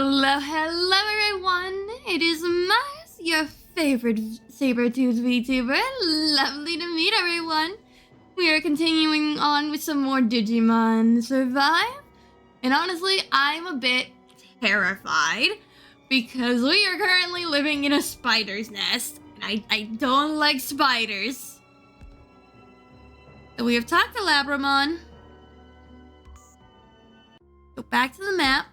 Hello everyone, it is Mars, your favorite saber-toothed VTuber. Lovely to meet everyone. We are continuing on with some more Digimon Survive. And honestly, I'm a bit terrified because we are currently living in a spider's nest. And I don't like spiders. So we have talked to Labramon. Go back to the map.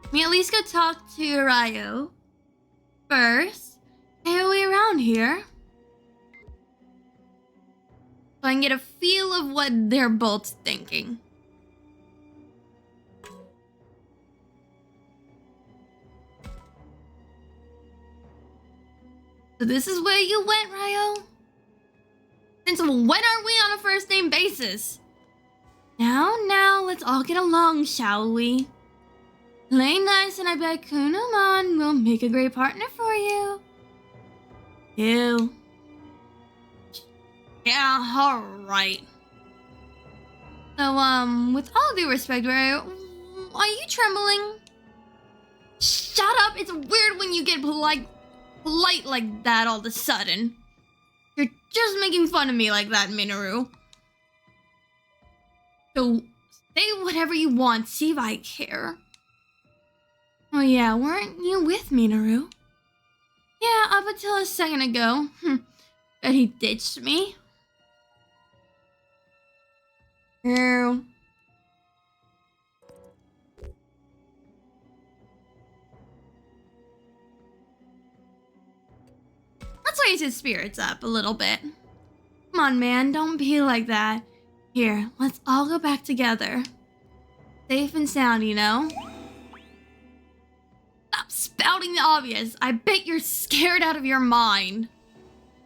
We at least go talk to Ryo first. Hey, are we around here? So I can get a feel of what they're both thinking. So this is where you went, Ryo? Since when are we on a first name basis? Now, let's all get along, shall we? Play nice and I bet Kunamon will make a great partner for you. Ew. Yeah, alright. So, with all due respect, are you trembling? Shut up, it's weird when you get polite like that all of a sudden. You're just making fun of me like that, Minoru. So, say whatever you want, see if I care. Oh yeah, weren't you with Minoru? Yeah, up until a second ago. But he ditched me. Ew. Let's raise his spirits up a little bit. Come on, man, don't be like that. Here, let's all go back together. Safe and sound, you know? Stop spouting the obvious. I bet you're scared out of your mind.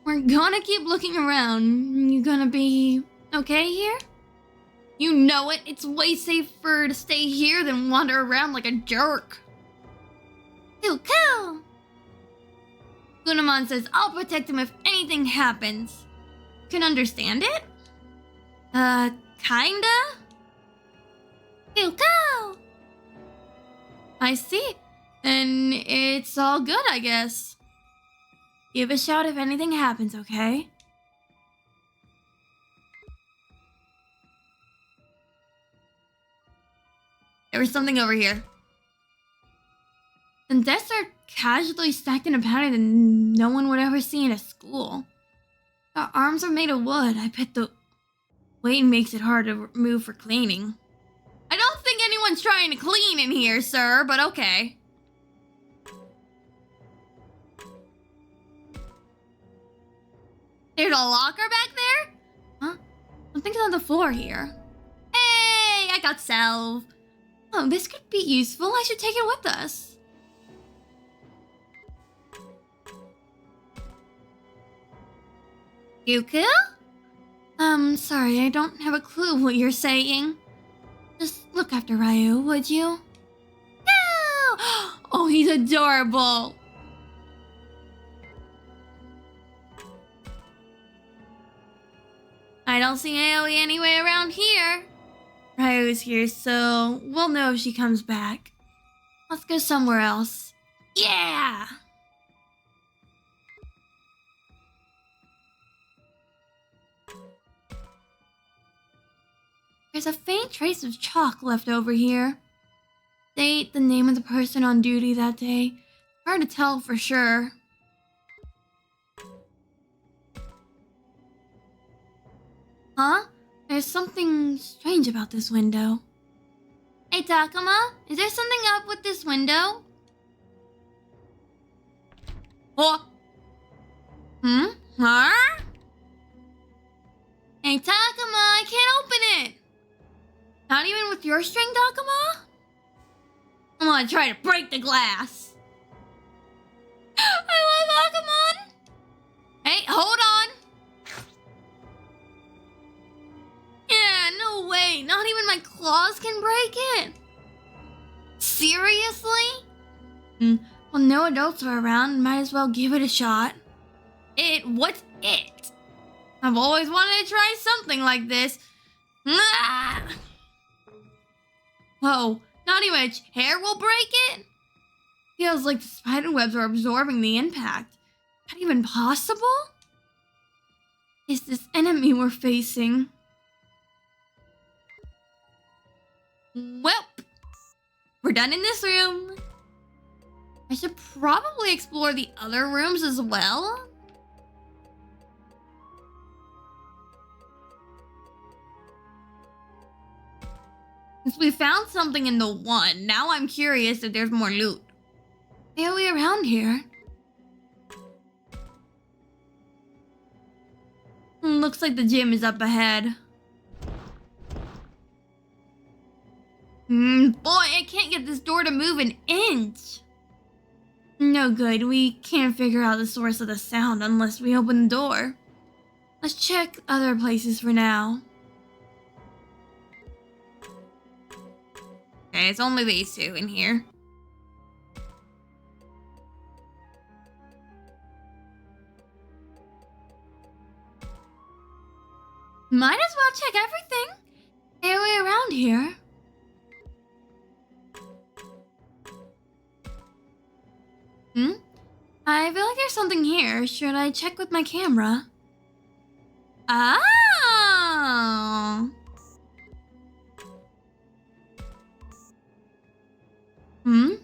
We're gonna keep looking around. You gonna be okay here? You know it. It's way safer to stay here than wander around like a jerk. Cool. Kunamon says I'll protect him if anything happens. Can understand it? Kinda? Cool. I see. And it's all good, I guess. Give a shout if anything happens, okay? There was something over here. And desks are casually stacked in a pattern that no one would ever see in a school. The arms are made of wood. I bet the weight makes it hard to remove for cleaning. I don't think anyone's trying to clean in here, sir, but okay. There's a locker back there? Huh? Something's on the floor here. Hey, I got salve. Oh, this could be useful. I should take it with us. Yuku? Sorry, I don't have a clue what you're saying. Just look after Ryo, would you? No! Oh, he's adorable. I don't see Aoi anywhere around here. Ryo's here, so we'll know if she comes back. Let's go somewhere else. Yeah! There's a faint trace of chalk left over here. Date, the name of the person on duty that day. Hard to tell for sure. Huh? There's something strange about this window. Hey, Takuma, is there something up with this window? Oh. Huh? Hey, Takuma, I can't open it. Not even with your string, Takuma? I'm gonna try to break the glass. I love Takumon. Hey, hold on. Yeah, no way. Not even my claws can break it. Seriously? Well, no adults are around. Might as well give it a shot. What's it? I've always wanted to try something like this. Ah! Whoa, naughty witch, hair will break it? Feels like the spider webs are absorbing the impact. Is that even possible? Is this enemy we're facing? Well, we're done in this room. I should probably explore the other rooms as well. Since we found something in the one, now I'm curious if there's more loot. Why are we around here? Looks like the gym is up ahead. Boy, I can't get this door to move an inch. No good, we can't figure out the source of the sound unless we open the door. Let's check other places for now. Okay, it's only these two in here. Might as well check everything. Are we around here? I feel like there's something here. Should I check with my camera? Oh!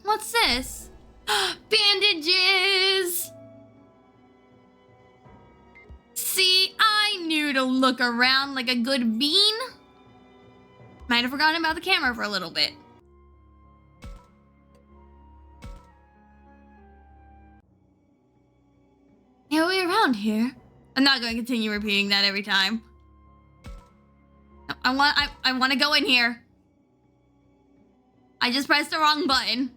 What's this? Bandages! See, I knew to look around like a good bean. Might have forgotten about the camera for a little bit. Are we around here? I'm not going to continue repeating that every time. No, I want to go in here. I just pressed the wrong button.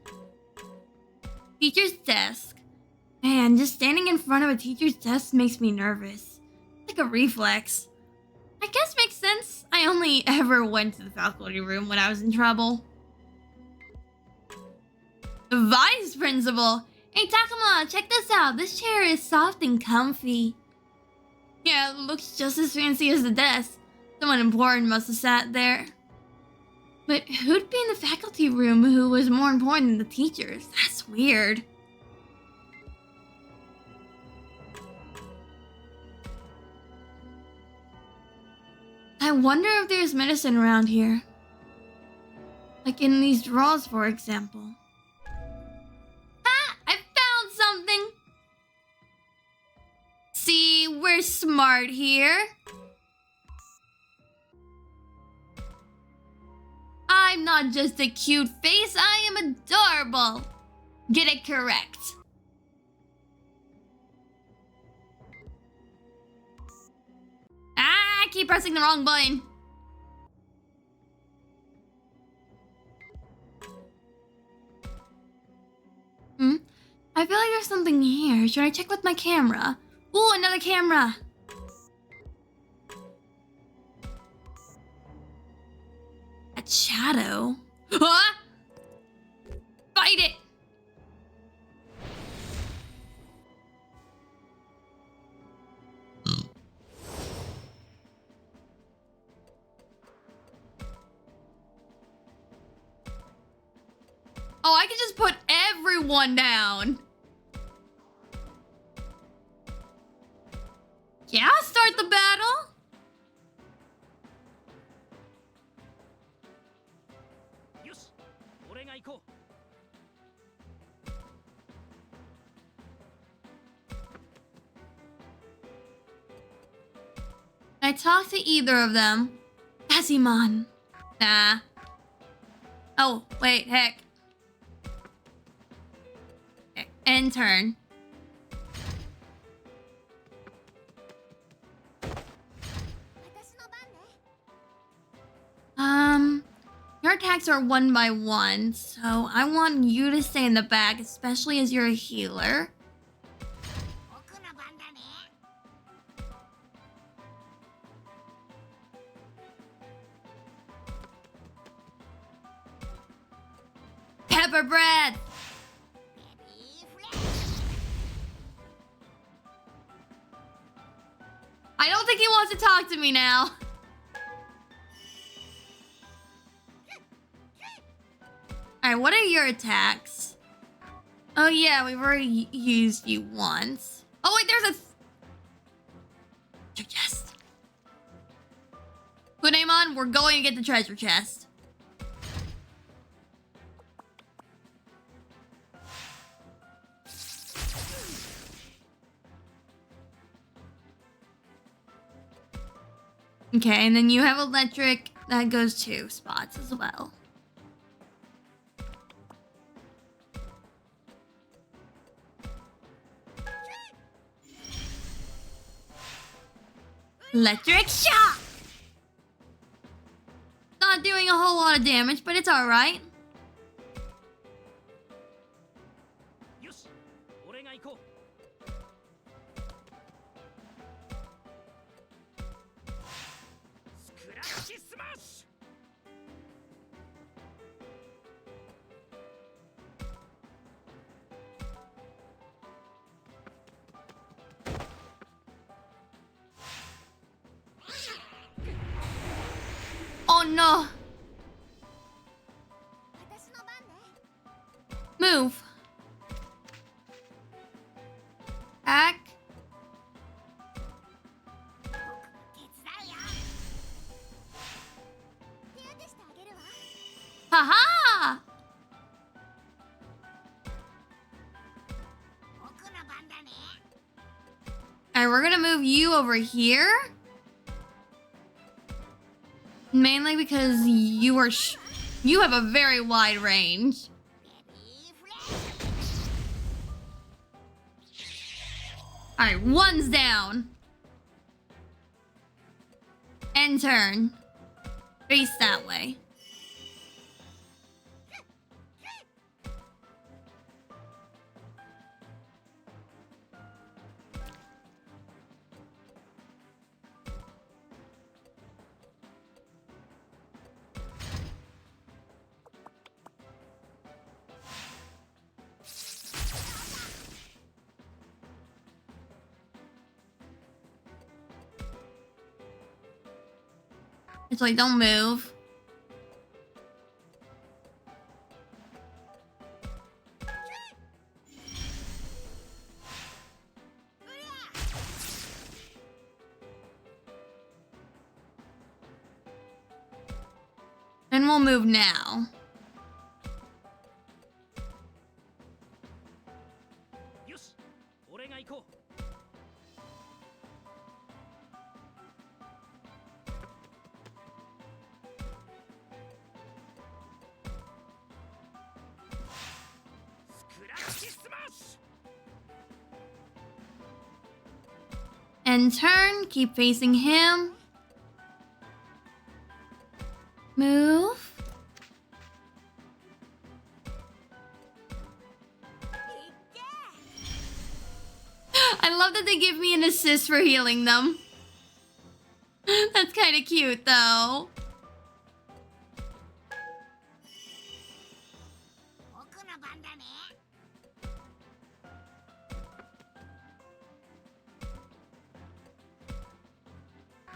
Teacher's desk. Man, just standing in front of a teacher's desk makes me nervous. Like a reflex. I guess makes sense. I only ever went to the faculty room when I was in trouble. Vice principal! Hey Takuma, check this out. This chair is soft and comfy. Yeah, it looks just as fancy as the desk. Someone important must have sat there. But who'd be in the faculty room who was more important than the teachers? That's weird. I wonder if there's medicine around here. Like in these drawers, for example. Ah! I found something! See, we're smart here. I'm not just a cute face, I am adorable. Get it correct. Ah, I keep pressing the wrong button. I feel like there's something here. Should I check with my camera? Ooh, another camera. A shadow? Ah! Fight it! Oh, I can just put everyone down. Yeah, start the battle. I talk to either of them. Kazimon. Nah. Oh, wait, heck. Okay, end turn. Your attacks are 1 by 1, so I want you to stay in the back, especially as you're a healer. Pepper breath! I don't think he wants to talk to me now. Alright, what are your attacks? Oh yeah, we've already used you once. Oh wait, there's a... treasure chest. Kunemon, we're going to get the treasure chest. Okay, and then you have electric. That goes to spots as well. Electric shock! Not doing a whole lot of damage, but it's alright. Oh no! Move. Back. Haha! Alright, we're gonna move you over here. Mainly because you are you have a very wide range. Alright, one's down. End turn. Face that way. It's like, don't move. And we'll move now. And turn, keep facing him. Move. I love that they give me an assist for healing them. That's kind of cute, though.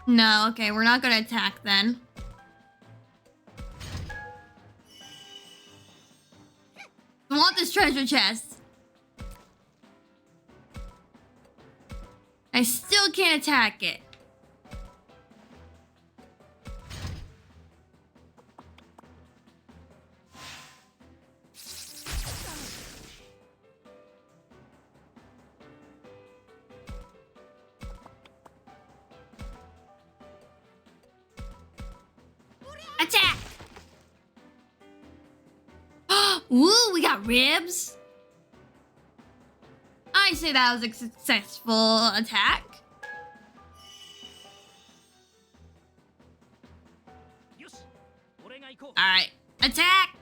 No, okay, we're not gonna attack then. I want this treasure chest. I still can't attack it. Attack! Ooh, we got ribs. I say that was a successful attack. Alright, attack!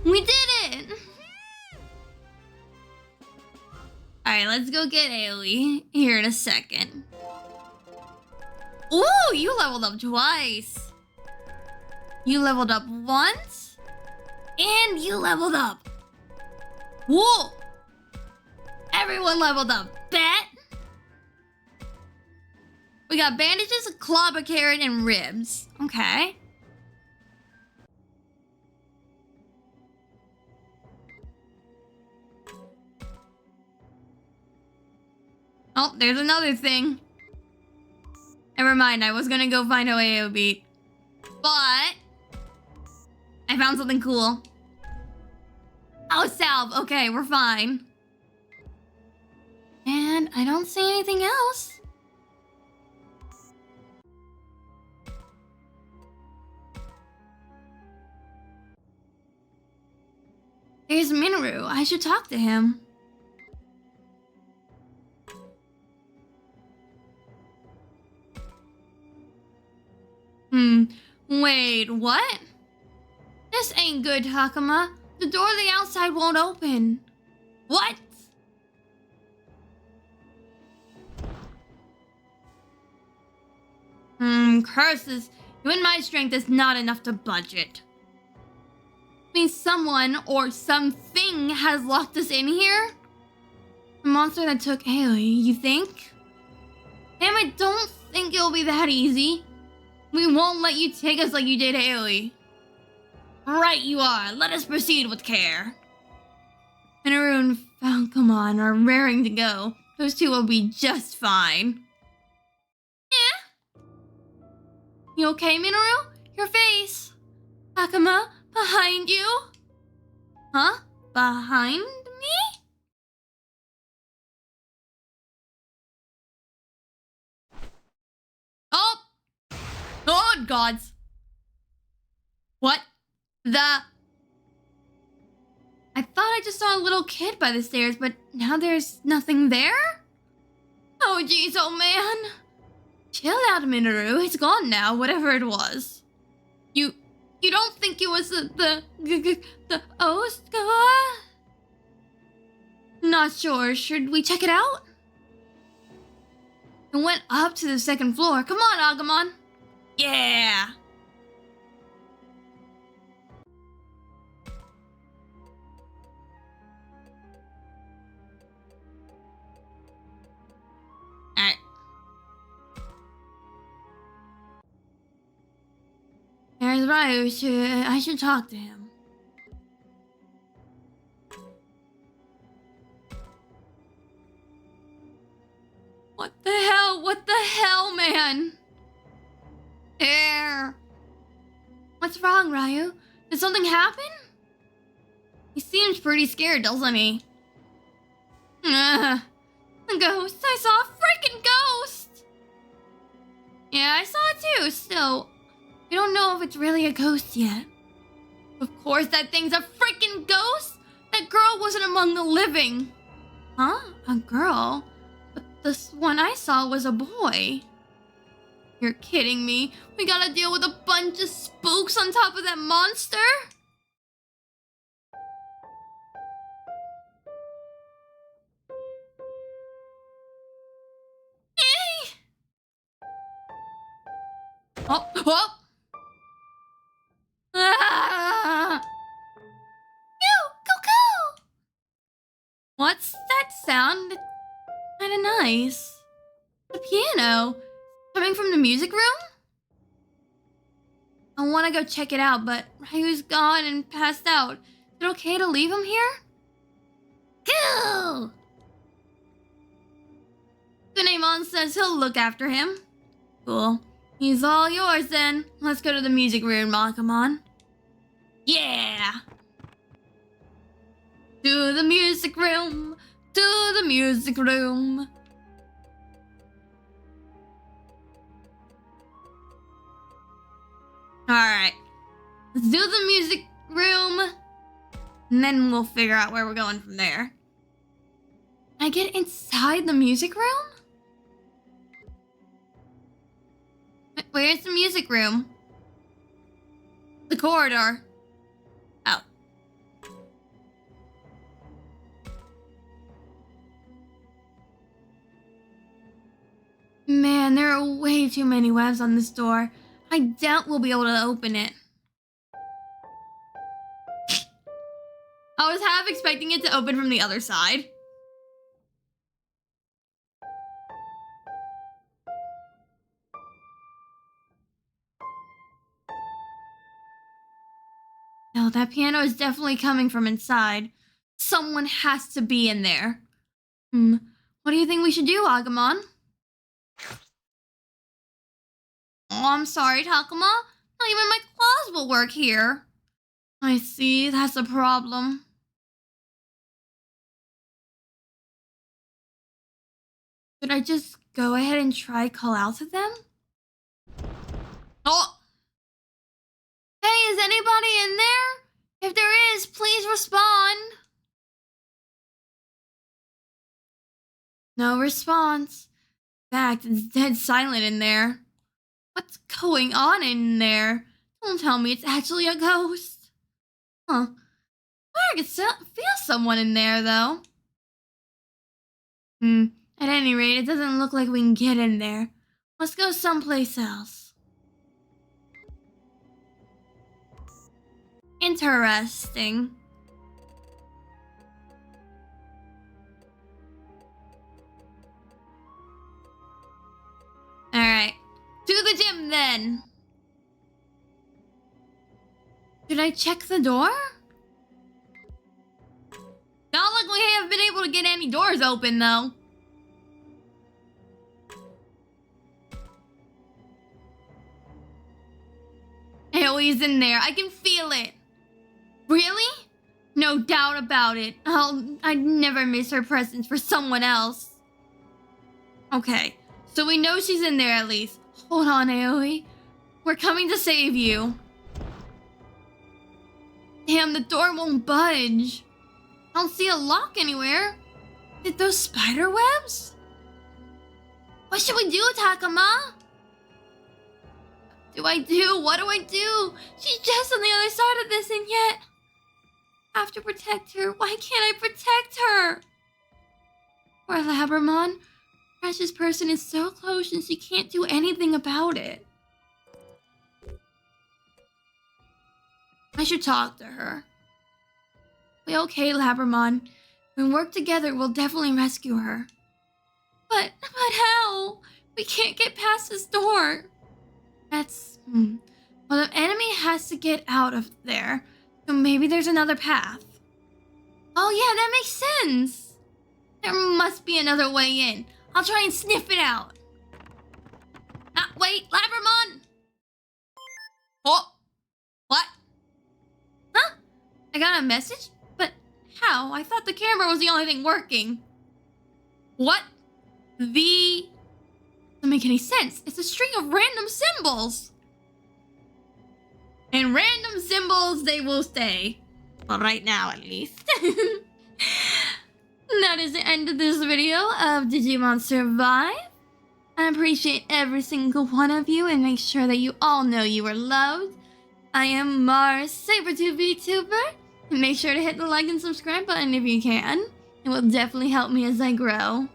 We did it! Alright, let's go get AoE here in a second. Ooh, you leveled up twice. You leveled up once, and you leveled up Whoa! Everyone leveled up. Bet! We got bandages, a clobber carrot, and ribs. Okay. Oh, there's another thing. Never mind, I was gonna go find OoooOOOO beat. But I found something cool. Oh, salve. Okay, we're fine. And I don't see anything else. There's Minoru. I should talk to him. Wait, what? This ain't good, Takuma. The door to the outside won't open. What? Curses. Even my strength is not enough to budget. Means someone or something has locked us in here? The monster that took Aoi, you think? Damn, I don't think it'll be that easy. We won't let you take us like you did Aoi. Right you are. Let us proceed with care. Minoru and Falcomon are raring to go. Those two will be just fine. Yeah? You okay, Minoru? Your face. Takuma, behind you. Huh? Behind me? Oh! Oh, gods. What the... I thought I just saw a little kid by the stairs, but now there's nothing there? Oh, jeez, oh man. Chill out, Minoru. It's gone now, whatever it was. You don't think it was the Oscar? Not sure. Should we check it out? It went up to the second floor. Come on, Agumon. Yeah. Alright. There's Ryu. I should talk to him. What the hell? What the hell, man? Air. What's wrong, Ryu? Did something happen? He seems pretty scared, doesn't he? A ghost. I saw a freaking ghost! Yeah, I saw it too. Still, we don't know if it's really a ghost yet. Of course, that thing's a freaking ghost! That girl wasn't among the living. Huh? A girl? But this one I saw was a boy. You're kidding me. We gotta deal with a bunch of spooks on top of that monster? Yay! Oh, oh! Ah! Go! What's that sound? It's kinda nice. The piano. Coming from the music room? I want to go check it out, but Ryu's gone and passed out. Is it okay to leave him here? Go! Kunemon says he'll look after him. Cool. He's all yours then. Let's go to the music room, Makamon. Yeah! To the music room. To the music room. Alright. Let's do the music room. And then we'll figure out where we're going from there. Can I get inside the music room? Where's the music room? The corridor. Oh. Man, there are way too many webs on this door. I doubt we'll be able to open it. I was half expecting it to open from the other side. No, that piano is definitely coming from inside. Someone has to be in there. What do you think we should do, Agumon? Oh, I'm sorry, Takuma. Not even my claws will work here. I see, that's a problem. Should I just go ahead and try call out to them? Oh! Hey, is anybody in there? If there is, please respond. No response. In fact, it's dead silent in there. What's going on in there? Don't tell me it's actually a ghost. Huh. I can feel someone in there, though. At any rate, it doesn't look like we can get in there. Let's go someplace else. Interesting. Alright. To the gym, then. Should I check the door? Not like we have been able to get any doors open, though. He's in there. I can feel it. Really? No doubt about it. I'd never miss her presence for someone else. Okay, so we know she's in there at least. Hold on, Aoi. We're coming to save you. Damn, the door won't budge. I don't see a lock anywhere. Did those spider webs? What should we do, Takuma? What do I do? She's just on the other side of this, and yet I have to protect her. Why can't I protect her? Poor Labramon. Precious person is so close and she can't do anything about it. I should talk to her. We okay, Labramon. When we work together, we'll definitely rescue her. But how? We can't get past this door. That's... Well, the enemy has to get out of there. So maybe there's another path. Oh yeah, that makes sense. There must be another way in. I'll try and sniff it out. Wait, Labramon! Oh! What? Huh? I got a message? But how? I thought the camera was the only thing working. What? Doesn't make any sense. It's a string of random symbols. And random symbols they will stay. Well, right now at least. That is the end of this video of Digimon Survive. I appreciate every single one of you and make sure that you all know you are loved. I am Mars Sabertooth VTuber. And make sure to hit the like and subscribe button if you can. It will definitely help me as I grow.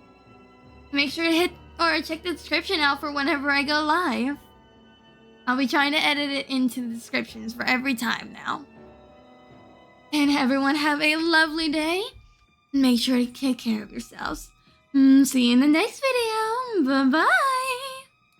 Make sure to hit or check the description out for whenever I go live. I'll be trying to edit it into the descriptions for every time now. And everyone have a lovely day. Make sure to take care of yourselves. See you in the next video. Bye-bye.